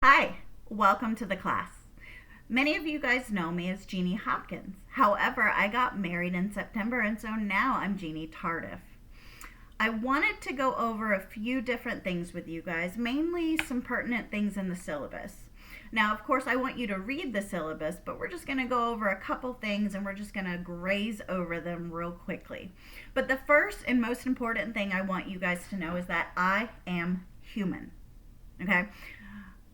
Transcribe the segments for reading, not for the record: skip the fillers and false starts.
Hi, welcome to the class. Many of you guys know me as Jeannie Hopkins. However, I got married in September and so now I'm Jeannie Tardif. I wanted to go over a few different things with you guys, mainly some pertinent things in the syllabus. Now, of course, I want you to read the syllabus, but we're just going to go over a couple things and we're just going to graze over them real quickly. But the first and most important thing I want you guys to know is that I am human. Okay?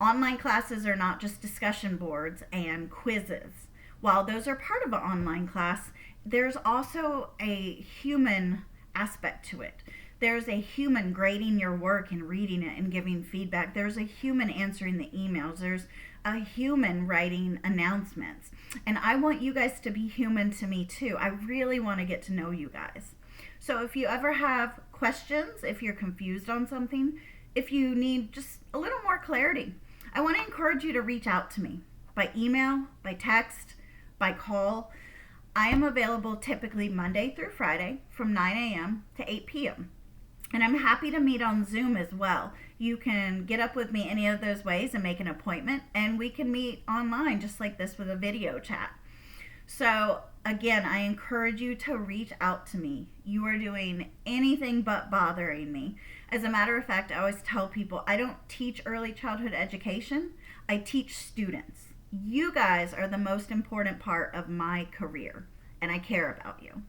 Online classes are not just discussion boards and quizzes. While those are part of an online class, there's also a human aspect to it. There's a human grading your work and reading it and giving feedback. There's a human answering the emails. There's a human writing announcements. And I want you guys to be human to me too. I really want to get to know you guys. So if you ever have questions, if you're confused on something, if you need just a little more clarity, I want to encourage you to reach out to me by email, by text, by call. I am available typically Monday through Friday from 9 a.m. to 8 p.m. And I'm happy to meet on Zoom as well. You can get up with me any of those ways and make an appointment, and we can meet online just like this with a video chat. So again, I encourage you to reach out to me. You are doing anything but bothering me. As a matter of fact, I always tell people I don't teach early childhood education. I teach students. You guys are the most important part of my career, and I care about you.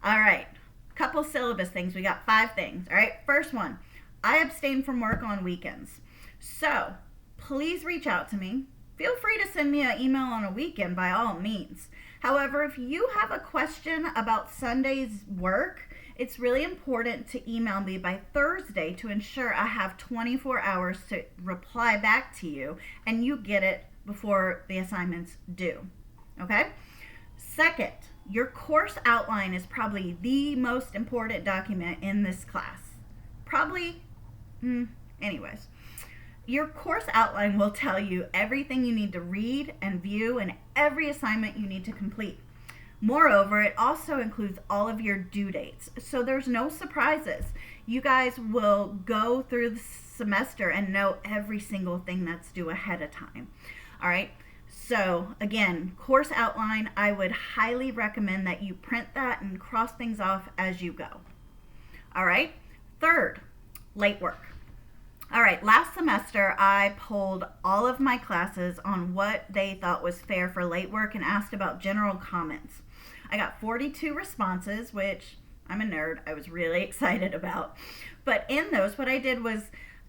All right, couple syllabus things. We got 5 things. All right, first one, I abstain from work on weekends. So please reach out to me. Feel free to send me an email on a weekend by all means. However, if you have a question about Sunday's work, it's really important to email me by Thursday to ensure I have 24 hours to reply back to you and you get it before the assignments due. Okay? Second, your course outline is probably the most important document in this class. Anyways. Your course outline will tell you everything you need to read and view and every assignment you need to complete. Moreover, it also includes all of your due dates, so there's no surprises. You guys will go through the semester and know every single thing that's due ahead of time. All right, so again, course outline, I would highly recommend that you print that and cross things off as you go. All right, third, late work. All right, last semester I polled all of my classes on what they thought was fair for late work and asked about general comments. I got 42 responses, which I'm a nerd, I was really excited about. But in those, what I did was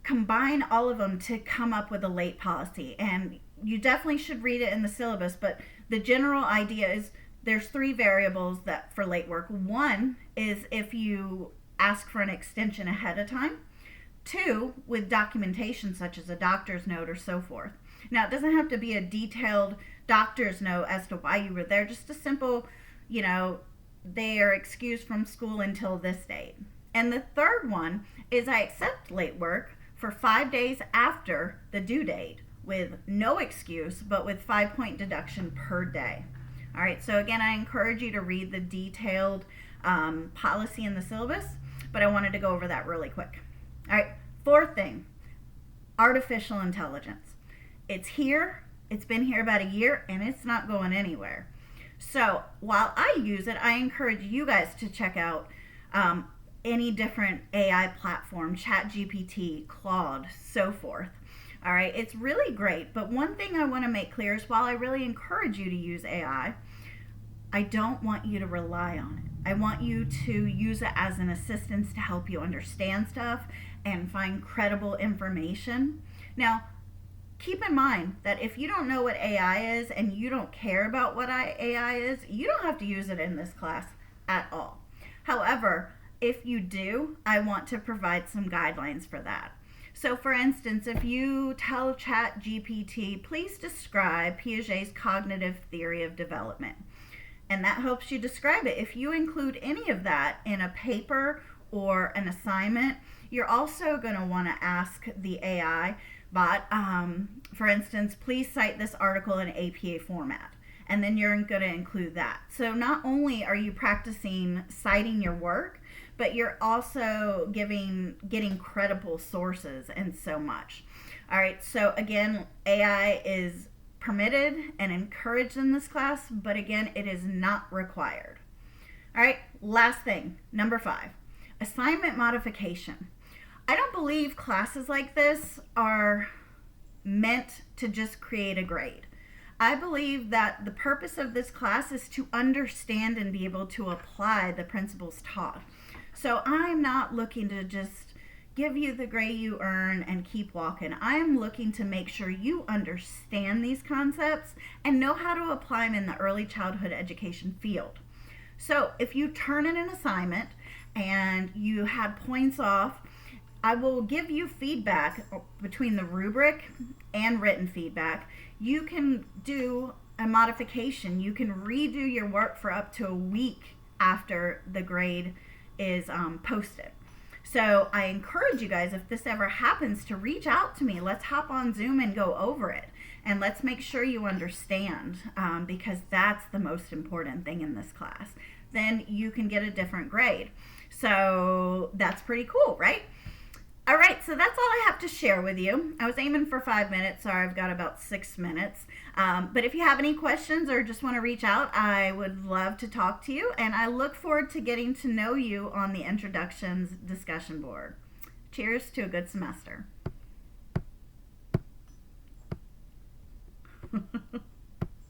combine all of them to come up with a late policy. And you definitely should read it in the syllabus, but the general idea is there's 3 variables that for late work. One is if you ask for an extension ahead of time. 2, with documentation such as a doctor's note or so forth. Now, it doesn't have to be a detailed doctor's note as to why you were there, just a simple, they are excused from school until this date. And the third one is I accept late work for 5 days after the due date with no excuse, but with 5-point deduction per day. All right, so again, I encourage you to read the detailed policy in the syllabus, but I wanted to go over that really quick. All right, fourth thing, artificial intelligence. It's here, it's been here about a year, and it's not going anywhere. So while I use it, I encourage you guys to check out any different AI platform, ChatGPT, Claude, so forth. All right, it's really great, but one thing I want to make clear is while I really encourage you to use AI, I don't want you to rely on it. I want you to use it as an assistance to help you understand stuff and find credible information. Now, keep in mind that if you don't know what AI is and you don't care about what AI is, you don't have to use it in this class at all. However, if you do, I want to provide some guidelines for that. So for instance, if you tell ChatGPT, please describe Piaget's cognitive theory of development, and that helps you describe it. If you include any of that in a paper or an assignment, you're also going to want to ask the AI bot, for instance, please cite this article in APA format. And then you're going to include that. So not only are you practicing citing your work, but you're also getting credible sources and so much. All right, so again, AI is permitted and encouraged in this class, but again, it is not required. All right, last thing, number 5, assignment modification. I don't believe classes like this are meant to just create a grade. I believe that the purpose of this class is to understand and be able to apply the principles taught. So I'm not looking to just give you the grade you earn and keep walking. I am looking to make sure you understand these concepts and know how to apply them in the early childhood education field. So if you turn in an assignment and you had points off, I will give you feedback between the rubric and written feedback. You can do a modification. You can redo your work for up to a week after the grade is posted. So I encourage you guys, if this ever happens, to reach out to me. Let's hop on Zoom and go over it. And let's make sure you understand, because that's the most important thing in this class. Then you can get a different grade. So that's pretty cool, right? All right, so that's all I have to share with you. I was aiming for 5 minutes. Sorry, I've got about 6 minutes. But if you have any questions or just want to reach out, I would love to talk to you. And I look forward to getting to know you on the introductions discussion board. Cheers to a good semester.